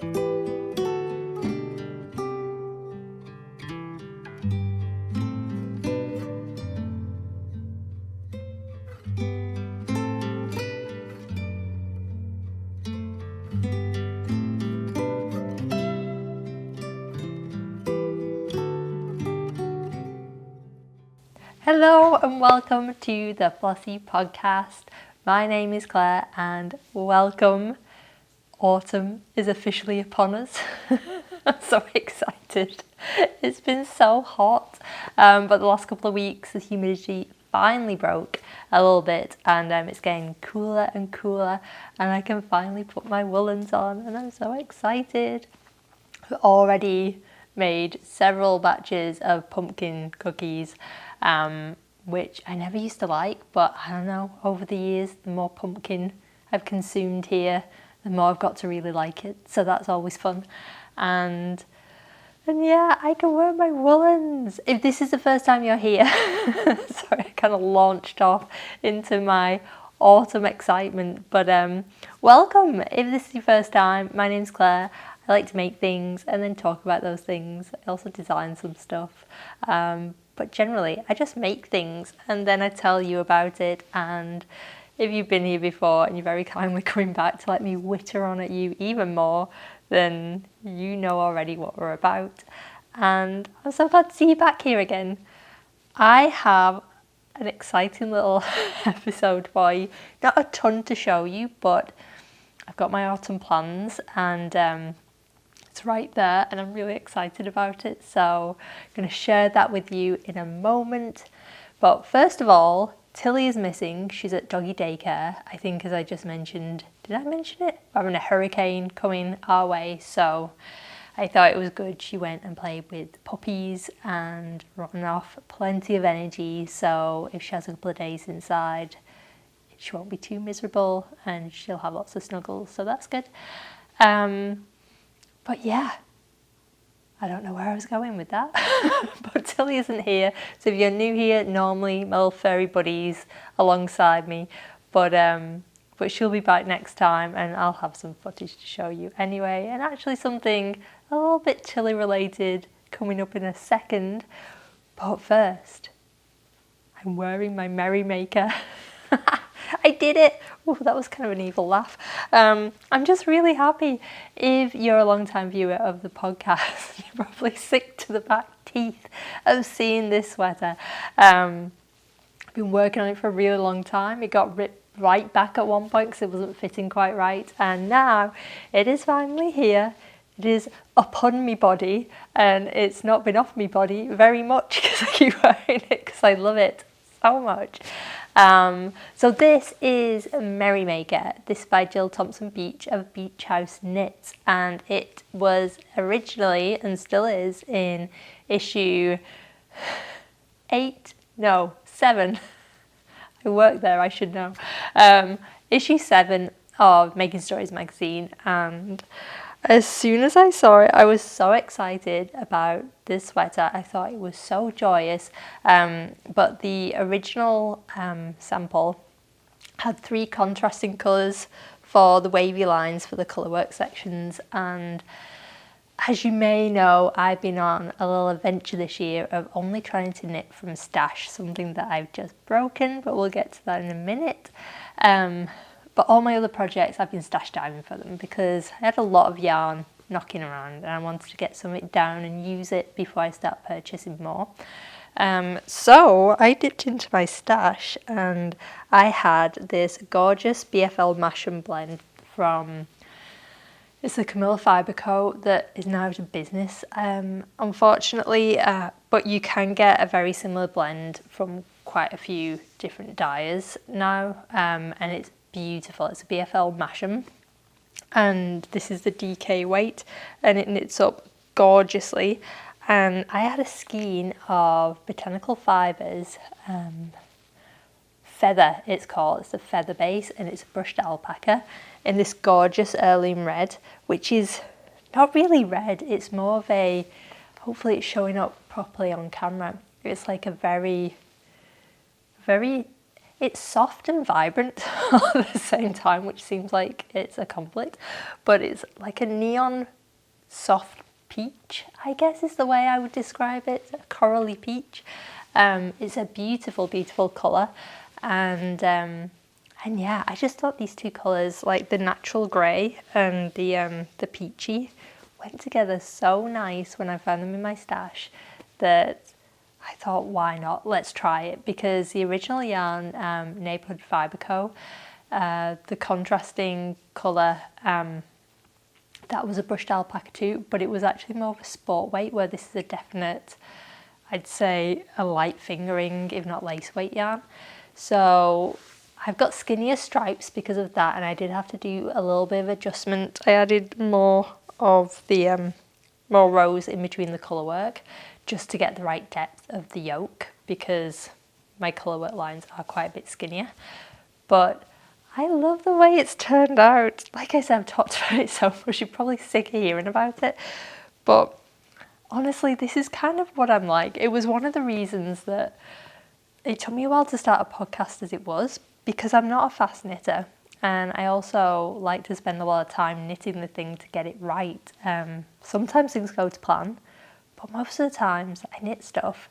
Hello and welcome to the Flossi podcast. My name is Claire and welcome. Autumn is officially upon us. I'm so excited. It's been so hot, but the last couple of weeks the humidity finally broke a little bit and it's getting cooler and cooler and I can finally put my woolens on and I'm so excited. I've already made several batches of pumpkin cookies, which I never used to like, but I don't know, over the years the more pumpkin I've consumed here, the more I've got to really like it, so that's always fun. And yeah, I can wear my woolens. If this is the first time you're here, sorry, I kind of launched off into my autumn excitement, but welcome. If this is your first time, my name's Claire. I like to make things and then talk about those things. I also design some stuff, but generally I just make things and then I tell you about it. And if you've been here before and you're very kindly coming back to let me witter on at you even more, then you know already what we're about. And I'm so glad to see you back here again. I have an exciting little episode for you. Not a ton to show you, but I've got my autumn plans and it's right there and I'm really excited about it. So I'm going to share that with you in a moment. But first of all, Tilly is missing. She's at doggy daycare. I think, as I just mentioned, did I mention it? We're having a hurricane coming our way, so I thought it was good. She went and played with puppies and run off plenty of energy. So if she has a couple of days inside, she won't be too miserable and she'll have lots of snuggles. So that's good. But yeah, I don't know where I was going with that, but Tilly isn't here. So if you're new here, normally my little furry buddy's alongside me, but she'll be back next time and I'll have some footage to show you anyway. And actually something a little bit Tilly related coming up in a second. But first, I'm wearing my Merrymaker. I did it! Ooh, that was kind of an evil laugh. I'm just really happy. If you're a long-time viewer of the podcast, you're probably sick to the back teeth of seeing this sweater. I've been working on it for a really long time. It got ripped right back at one point because it wasn't fitting quite right. And now it is finally here. It is upon me body and it's not been off me body very much because I keep wearing it because I love it so much. So this is Merrymaker. This is by Jill Thompson Beach of Beach House Knits, and it was originally and still is in issue 7. I work there, I should know. Issue 7 of Making Stories magazine, and as soon as I saw it, I was so excited about this sweater. I thought it was so joyous, but the original sample had 3 contrasting colours for the wavy lines for the colourwork sections, and as you may know, I've been on a little adventure this year of only trying to knit from stash, something that I've just broken, but we'll get to that in a minute. But all my other projects, I've been stash diving for them because I had a lot of yarn knocking around and I wanted to get some of it down and use it before I start purchasing more. So I dipped into my stash and I had this gorgeous BFL Masham blend from, it's a Camilla fibre coat that is now out of business, unfortunately, but you can get a very similar blend from quite a few different dyers now, and it's beautiful. It's a BFL Masham and this is the DK weight and it knits up gorgeously. And I had a skein of botanical fibres, feather it's called, it's a feather base and it's brushed alpaca in this gorgeous heirloom red, which is not really red, it's more of a, hopefully it's showing up properly on camera, it's like a very It's soft and vibrant at the same time, which seems like it's a conflict, but it's like a neon soft peach, I guess is the way I would describe it, a corally peach. It's a beautiful, beautiful colour, and yeah, I just thought these two colours, like the natural grey and the peachy, went together so nice when I found them in my stash that I thought, why not? Let's try it, because the original yarn, Neighbourhood Fibre Co., the contrasting colour, that was a brushed alpaca too, but it was actually more of a sport weight, where this is a definite, I'd say, a light fingering, if not lace weight yarn. So I've got skinnier stripes because of that, and I did have to do a little bit of adjustment. I added more of the more rows in between the colour work just to get the right depth of the yoke, because my colour work lines are quite a bit skinnier. But I love the way it's turned out. Like I said, I've talked about it so much, you're probably sick of hearing about it. But honestly, this is kind of what I'm like. It was one of the reasons that it took me a while to start a podcast as it was, because I'm not a fast knitter. And I also like to spend a lot of time knitting the thing to get it right. Sometimes things go to plan, but most of the times I knit stuff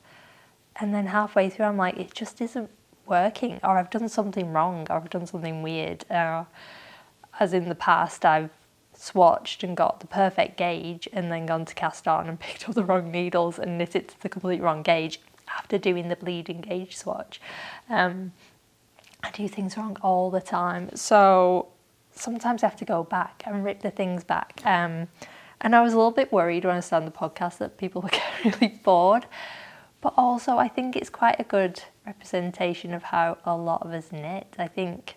and then halfway through I'm like, it just isn't working, or I've done something wrong, or I've done something weird. As in the past, I've swatched and got the perfect gauge and then gone to cast on and picked up the wrong needles and knit it to the complete wrong gauge after doing the bleeding gauge swatch. I do things wrong all the time, so sometimes I have to go back and rip the things back. And I was a little bit worried when I started the podcast that people would get really bored, but also I think it's quite a good representation of how a lot of us knit. I think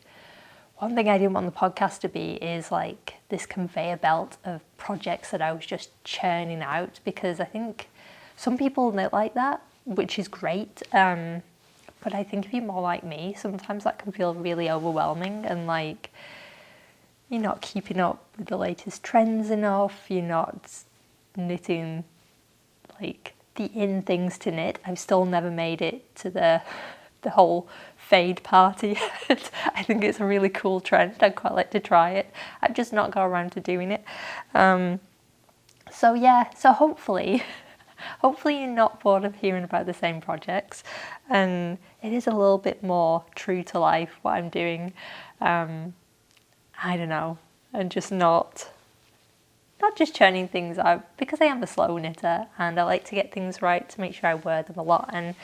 one thing I didn't want the podcast to be is like this conveyor belt of projects that I was just churning out, because I think some people knit like that, which is great. But I think if you're more like me, sometimes that can feel really overwhelming, and like you're not keeping up with the latest trends enough, you're not knitting like the in things to knit. I've still never made it to the whole fade party. I think it's a really cool trend. I'd quite like to try it. I've just not got around to doing it. So yeah, so hopefully you're not bored of hearing about the same projects, and it is a little bit more true to life what I'm doing. I don't know, and just not just churning things out, because I am a slow knitter and I like to get things right to make sure I wear them a lot, and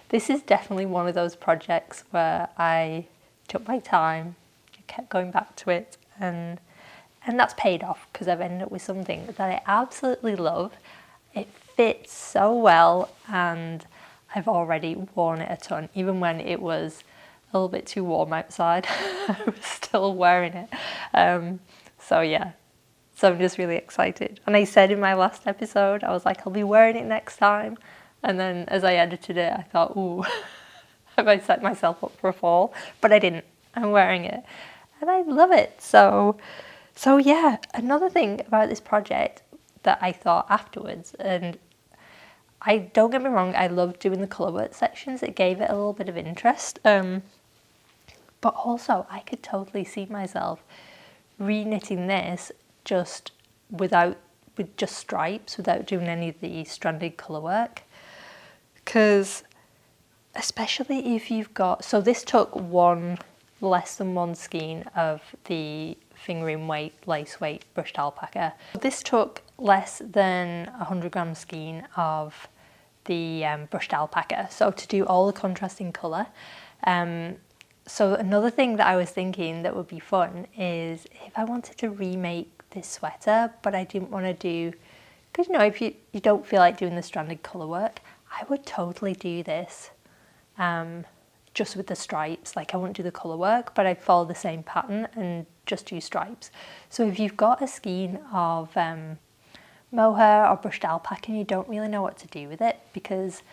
this is definitely one of those projects where I took my time, kept going back to it, and that's paid off, because I've ended up with something that I absolutely love. It fits so well, and I've already worn it a ton. Even when it was a little bit too warm outside, I was still wearing it. So yeah, so I'm just really excited. And I said in my last episode, I was like, I'll be wearing it next time. And then as I edited it, I thought, ooh, have I set myself up for a fall? But I didn't. I'm wearing it and I love it. So yeah, another thing about this project that I thought afterwards, and I don't get me wrong, I loved doing the colour work sections. It gave it a little bit of interest. But also I could totally see myself re-knitting this just with just stripes, without doing any of the stranded colour work. Because especially if you've got, so this took less than one skein of the fingering weight, lace weight brushed alpaca. This took less than 100 gram skein of the brushed alpaca, so to do all the contrasting colour. So another thing that I was thinking that would be fun is if I wanted to remake this sweater, but I didn't want to do, because if you don't feel like doing the stranded colour work, I would totally do this just with the stripes. Like I wouldn't do the colour work, but I'd follow the same pattern and just do stripes. So if you've got a skein of mohair or brushed alpaca and you don't really know what to do with it, because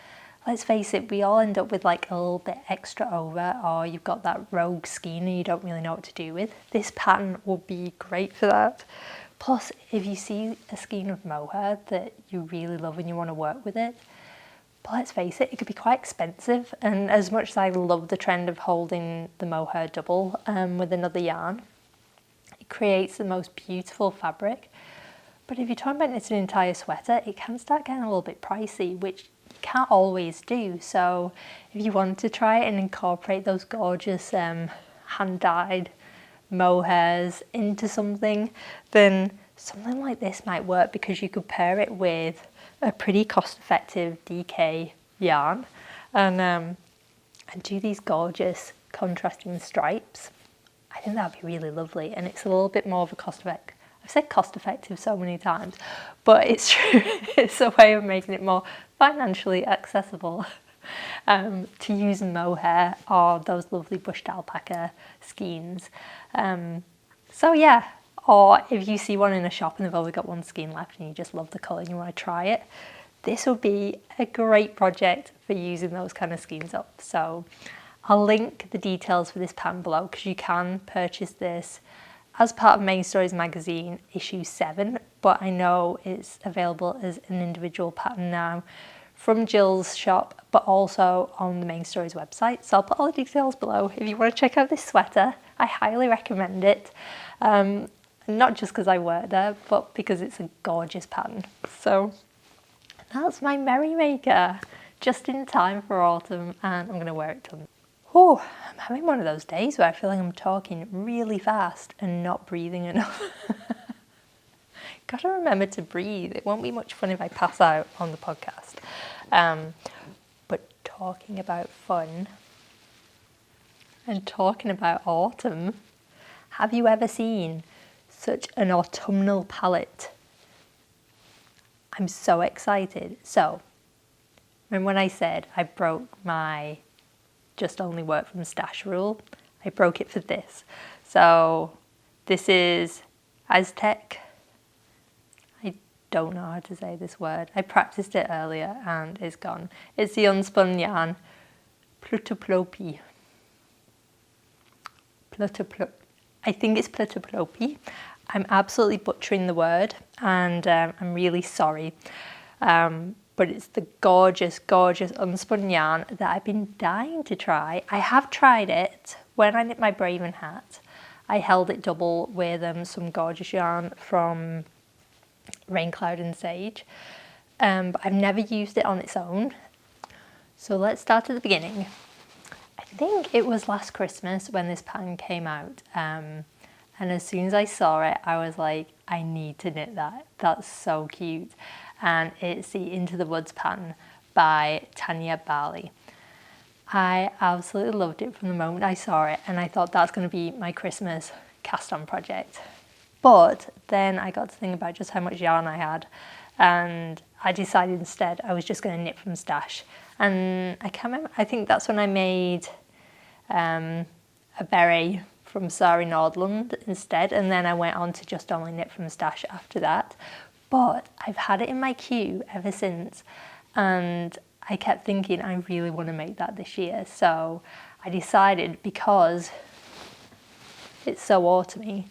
let's face it, we all end up with like a little bit extra over, or you've got that rogue skein and you don't really know what to do with, this pattern will be great for that. Plus, if you see a skein of mohair that you really love and you want to work with it, But let's face it, it could be quite expensive. And as much as I love the trend of holding the mohair double with another yarn, it creates the most beautiful fabric. But if you're talking about knitting an entire sweater, it can start getting a little bit pricey, which you can't always do. So if you want to try it and incorporate those gorgeous hand-dyed mohairs into something, then something like this might work, because you could pair it with a pretty cost-effective DK yarn and do these gorgeous contrasting stripes. I think that would be really lovely, and it's a little bit more of a cost-effective. I've said cost-effective so many times, but it's true. It's a way of making it more financially accessible to use mohair or those lovely bushed alpaca skeins. So yeah. Or if you see one in a shop and they've only got one skein left and you just love the colour and you want to try it, this will be a great project for using those kind of skeins up. So I'll link the details for this pattern below, because you can purchase this as part of Main Stories magazine issue 7, but I know it's available as an individual pattern now from Jill's shop, but also on the Main Stories website. So I'll put all the details below. If you want to check out this sweater, I highly recommend it. Not just because I work there, but because it's a gorgeous pattern. So that's my Merrymaker, just in time for autumn, and I'm going to wear it till... Oh, I'm having one of those days where I feel like I'm talking really fast and not breathing enough. Gotta remember to breathe. It won't be much fun if I pass out on the podcast. But talking about fun and talking about autumn, have you ever seen such an autumnal palette? I'm so excited. So, remember when I said I broke my just only work from stash rule? I broke it for this. So, this is Aztec. I don't know how to say this word. I practiced it earlier and it's gone. It's the unspun yarn Plutoplopi. I think it's Plutoplopi. I'm absolutely butchering the word, and I'm really sorry. But it's the gorgeous, gorgeous unspun yarn that I've been dying to try. I have tried it when I knit my Braven hat. I held it double with some gorgeous yarn from Rain Cloud and Sage. But I've never used it on its own. So let's start at the beginning. I think it was last Christmas when this pattern came out. And as soon as I saw it, I was like, I need to knit that. That's so cute. And it's the Into the Woods pattern by Tanya Barley. I absolutely loved it from the moment I saw it, and I thought that's going to be my Christmas cast-on project. But then I got to think about just how much yarn I had, and I decided instead I was just going to knit from stash. And I can't remember, I think that's when I made a beret from Sari Nordlund instead, and then I went on to just only knit from stash after that. But I've had it in my queue ever since, and I kept thinking I really want to make that this year. So I decided, because it's so autumny,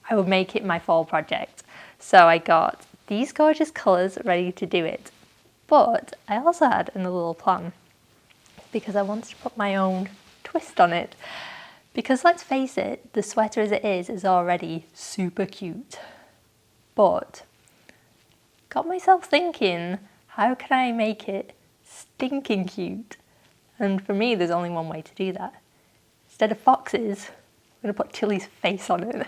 I would make it my fall project. So I got these gorgeous colours ready to do it. But I also had another little plan, because I wanted to put my own twist on it. Because let's face it, the sweater as it is already super cute. But got myself thinking, how can I make it stinking cute? And for me, there's only one way to do that. Instead of foxes, I'm going to put Tillys Face on it.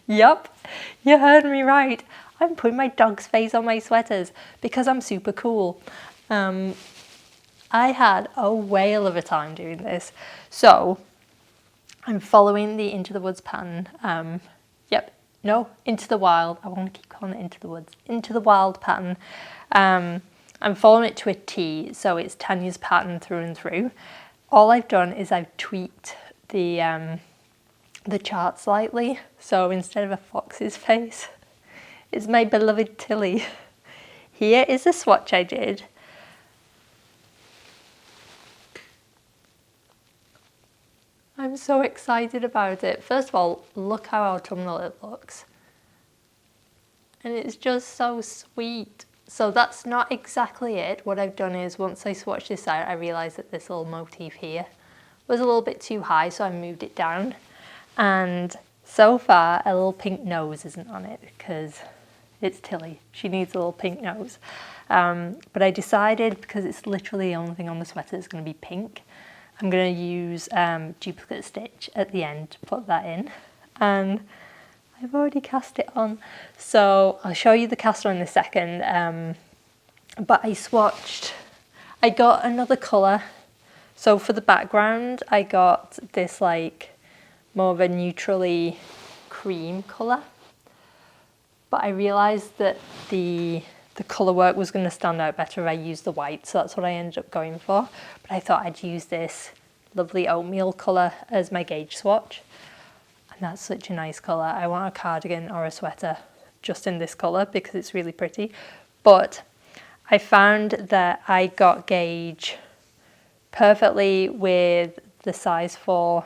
Yup, you heard me right. I'm putting my dog's face on my sweaters because I'm super cool. I had a whale of a time doing this. So I'm following the Into the Woods pattern. Into the Wild. I want to keep calling it Into the Woods. Into the Wild pattern. I'm following it to a T, so it's Tanya's pattern through and through. All I've done is I've tweaked the chart slightly. So instead of a fox's face, it's my beloved Tilly. Here is the swatch I did. I'm so excited about it. First of all, look how autumnal it looks. And it's just so sweet. So that's not exactly it. What I've done is once I swatched this out, I realised that this little motif here was a little bit too high, so I moved it down. And so far, a little pink nose isn't on it because it's Tilly. She needs a little pink nose. But I decided, because it's literally the only thing on the sweater that's going to be pink, I'm going to use duplicate stitch at the end to put that in. And I've already cast it on. So I'll show you the cast on in a second. But I swatched, I got another colour. So for the background, I got this like more of a neutrally cream colour. But I realised that the colour work was going to stand out better if I used the white, so that's what I ended up going for. But I thought I'd use this lovely oatmeal colour as my gauge swatch. And that's such a nice colour. I want a cardigan or a sweater just in this colour because it's really pretty. But I found that I got gauge perfectly with the size 4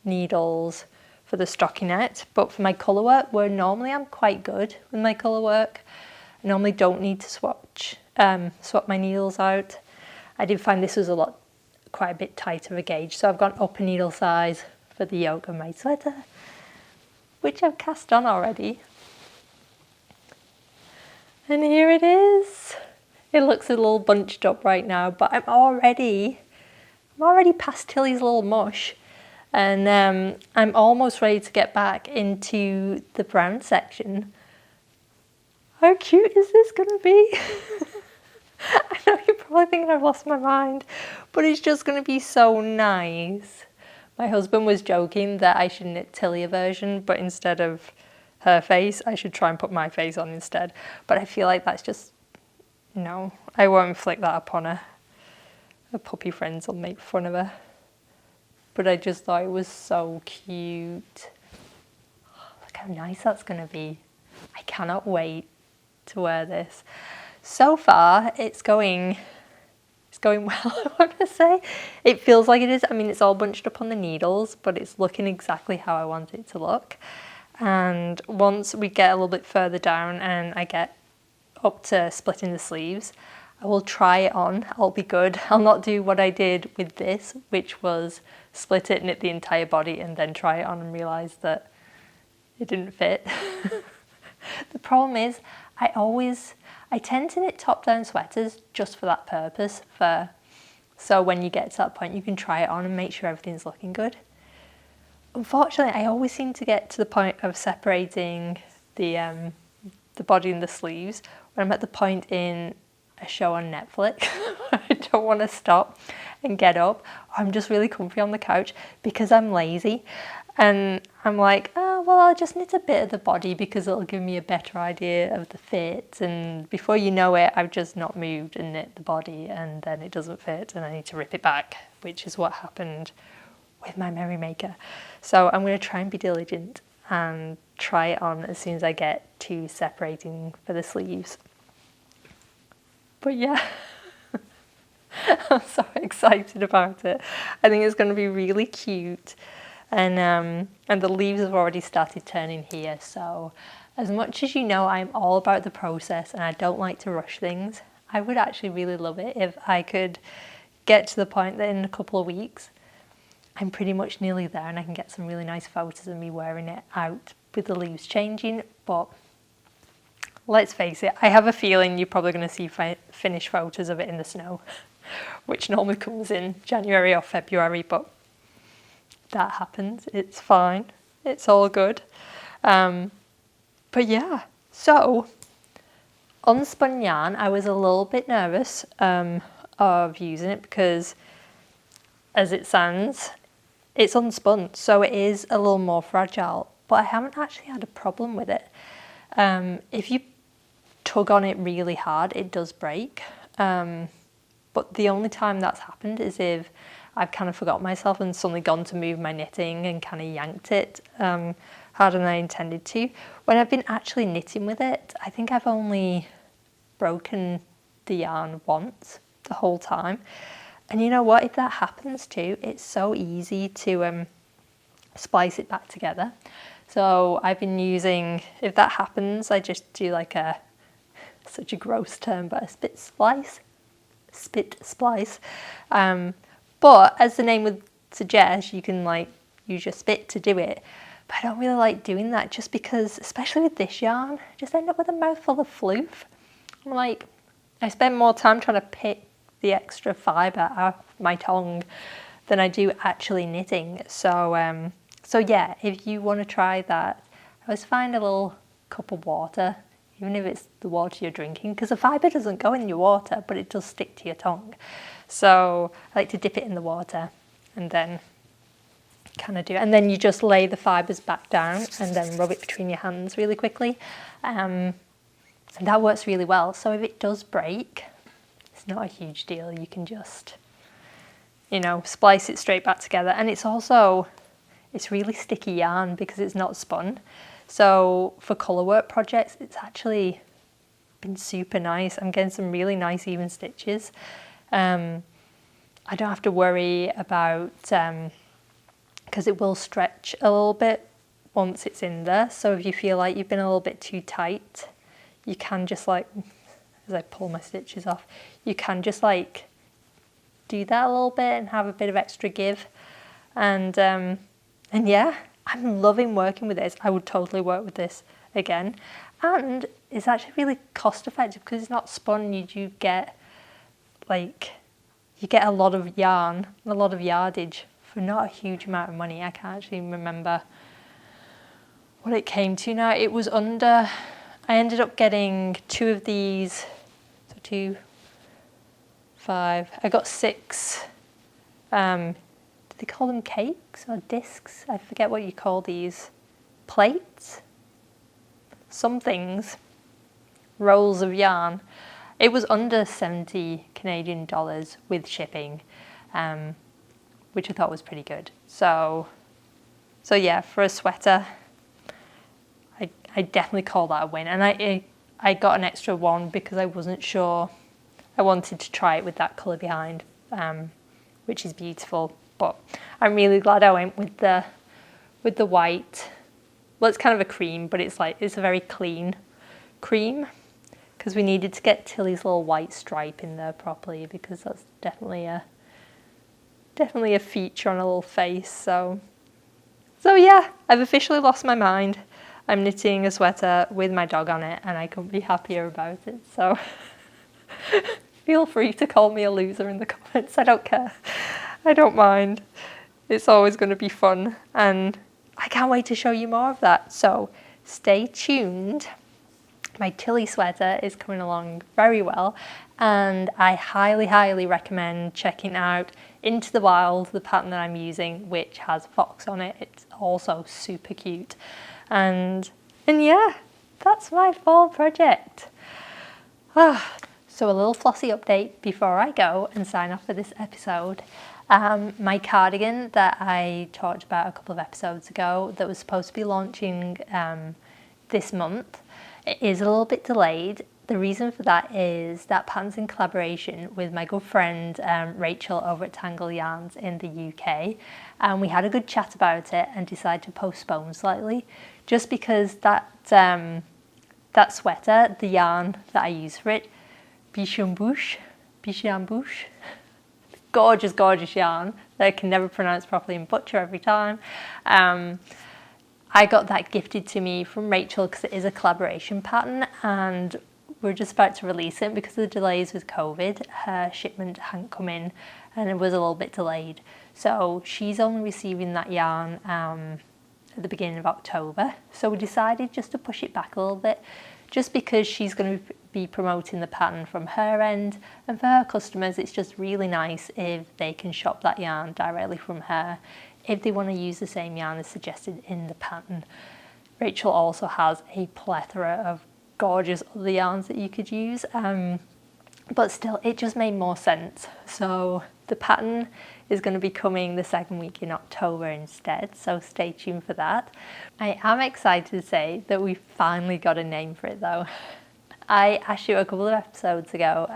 needles for the stockinette, but for my colour work, where normally I'm quite good with my colour work, I normally don't need to swap my needles out. I did find this was quite a bit tighter a gauge, so I've gone up a needle size for the yoke of my sweater, which I've cast on already. And here it is. It looks a little bunched up right now, but I'm already past Tilly's little mush. And I'm almost ready to get back into the brown section. How cute is this going to be? I know you're probably thinking I've lost my mind, but it's just going to be so nice. My husband was joking that I should knit Tilly a version, but instead of her face, I should try and put my face on instead. But I feel like that's just, no, I won't inflict that upon her. Her puppy friends will make fun of her. But I just thought it was so cute. Look how nice that's going to be. I cannot wait to wear this. So far, it's going well, I want to say. It feels like it is. I mean, it's all bunched up on the needles, but it's looking exactly how I want it to look. And once we get a little bit further down and I get up to splitting the sleeves, I will try it on. I'll be good. I'll not do what I did with this, which was split it, knit the entire body, and then try it on and realise that it didn't fit. The problem is, I tend to knit top-down sweaters just for that purpose, so when you get to that point, you can try it on and make sure everything's looking good. Unfortunately, I always seem to get to the point of separating the body and the sleeves when I'm at the point in a show on Netflix. I don't want to stop and get up. I'm just really comfy on the couch because I'm lazy, and I'm like, oh well, I'll just knit a bit of the body because it'll give me a better idea of the fit, and before you know it, I've just not moved and knit the body, and then it doesn't fit and I need to rip it back, which is what happened with my Merrymaker. So I'm going to try and be diligent and try it on as soon as I get to separating for the sleeves. But yeah, I'm so excited about it. I think it's going to be really cute. And the leaves have already started turning here. So as much as you know, I'm all about the process and I don't like to rush things. I would actually really love it if I could get to the point that in a couple of weeks, I'm pretty much nearly there and I can get some really nice photos of me wearing it out with the leaves changing. But let's face it, I have a feeling you're probably going to see finished photos of it in the snow, which normally comes in January or February, but that happens. It's fine. It's all good. But yeah, so unspun yarn, I was a little bit nervous of using it because, as it sounds, it's unspun, so it is a little more fragile, but I haven't actually had a problem with it. If you tug on it really hard, it does break. But the only time that's happened is if I've kind of forgot myself and suddenly gone to move my knitting and kind of yanked it harder than I intended to. When I've been actually knitting with it, I think I've only broken the yarn once the whole time. And you know what, if that happens too, it's so easy to splice it back together. So I've been using, if that happens, I just do like a such a gross term, but a spit splice. But as the name would suggest, you can like use your spit to do it. But I don't really like doing that just because, especially with this yarn, I just end up with a mouthful of floof. I'm like, I spend more time trying to pick the extra fibre out of my tongue than I do actually knitting. So yeah, if you want to try that, I always find a little cup of water, even if it's the water you're drinking, because the fibre doesn't go in your water, but it does stick to your tongue. So I like to dip it in the water and then kind of do it. And then you just lay the fibres back down and then rub it between your hands really quickly. And that works really well. So if it does break, it's not a huge deal. You can just, splice it straight back together. And it's really sticky yarn because it's not spun. So for colour work projects, it's actually been super nice. I'm getting some really nice even stitches. I don't have to worry about, because it will stretch a little bit once it's in there. So if you feel like you've been a little bit too tight, you can just like, as I pull my stitches off, you can just like do that a little bit and have a bit of extra give. And yeah, I'm loving working with this. I would totally work with this again. And it's actually really cost effective because it's not spun. You do get a lot of yarn, a lot of yardage for not a huge amount of money. I can't actually remember what it came to now. It was I ended up getting 2 of these, so 2, 5. I got 6, do they call them cakes or discs? I forget what you call these. Plates? Some things. Rolls of yarn. It was under 70 Canadian dollars with shipping, which I thought was pretty good. So yeah, for a sweater, I definitely call that a win. And I got an extra one because I wasn't sure. I wanted to try it with that colour behind, which is beautiful. But I'm really glad I went with the white. Well, it's kind of a cream, but it's a very clean cream because we needed to get Tilly's little white stripe in there properly because that's definitely a feature on a little face. So yeah, I've officially lost my mind. I'm knitting a sweater with my dog on it and I couldn't be happier about it. So feel free to call me a loser in the comments. I don't care. I don't mind. It's always going to be fun and I can't wait to show you more of that. So stay tuned. My Tilly sweater is coming along very well and I highly, highly recommend checking out Into the Wild, the pattern that I'm using, which has fox on it. It's also super cute. And yeah, that's my fall project. So a little Flossi update before I go and sign off for this episode. My cardigan that I talked about a couple of episodes ago that was supposed to be launching this month, it is a little bit delayed. The reason for that is that pattern's in collaboration with my good friend Rachel over at Tangle Yarns in the UK, and we had a good chat about it and decided to postpone slightly just because that sweater, the yarn that I use for it, Bichambouche, gorgeous, gorgeous yarn that I can never pronounce properly and butcher every time. I got that gifted to me from Rachel because it is a collaboration pattern and we're just about to release it because of the delays with COVID. Her shipment hadn't come in and it was a little bit delayed. So she's only receiving that yarn at the beginning of October. So we decided just to push it back a little bit just because she's going to be promoting the pattern from her end, and for her customers it's just really nice if they can shop that yarn directly from her if they want to use the same yarn as suggested in the pattern. Rachel also has a plethora of gorgeous other yarns that you could use, but still it just made more sense. So the pattern is going to be coming the second week in October instead, so stay tuned for that. I am excited to say that we finally got a name for it though. I asked you a couple of episodes ago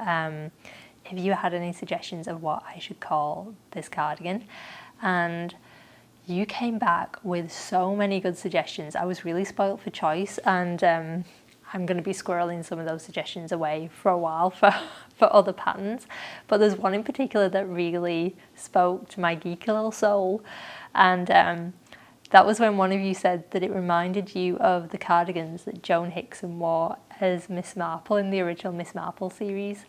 if you had any suggestions of what I should call this cardigan, and you came back with so many good suggestions. I was really spoilt for choice, and I'm going to be squirreling some of those suggestions away for a while for other patterns. But there's one in particular that really spoke to my geeky little soul, and that was when one of you said that it reminded you of the cardigans that Joan Hickson wore as Miss Marple in the original Miss Marple series.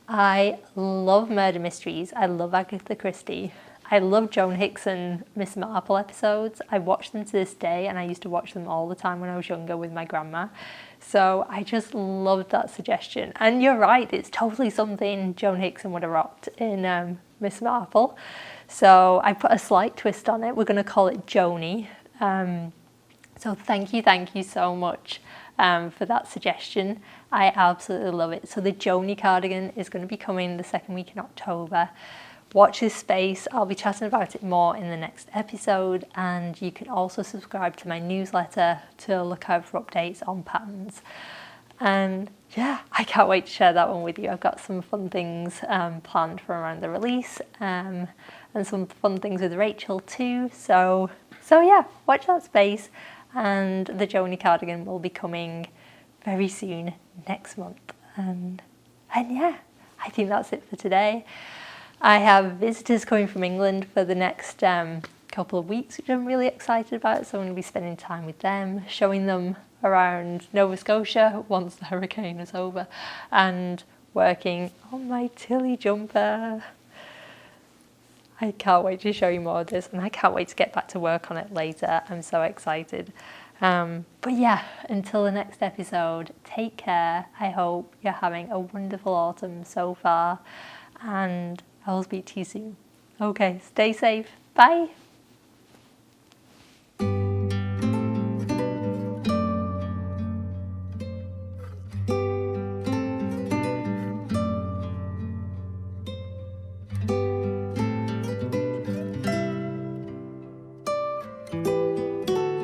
I love murder mysteries. I love Agatha Christie. I love Joan Hickson Miss Marple episodes. I watch them to this day, and I used to watch them all the time when I was younger with my grandma. So I just loved that suggestion. And you're right, it's totally something Joan Hickson would have rocked in Miss Marple. So I put a slight twist on it. We're going to call it Joni. So thank you so much for that suggestion. I absolutely love it. So the Joni cardigan is going to be coming the second week in October. Watch this space. I'll be chatting about it more in the next episode, and you can also subscribe to my newsletter to look out for updates on patterns. And yeah, I can't wait to share that one with you. I've got some fun things planned for around the release, and some fun things with Rachel too. So yeah, watch that space. And the Joni cardigan will be coming very soon next month. And yeah, I think that's it for today. I have visitors coming from England for the next couple of weeks, which I'm really excited about. So I'm going to be spending time with them, showing them around Nova Scotia once the hurricane is over, and working on my Tilly jumper. I can't wait to show you more of this, and I can't wait to get back to work on it later. I'm so excited. But yeah, until the next episode, take care. I hope you're having a wonderful autumn so far, and I will speak to you soon. Okay, stay safe. Bye.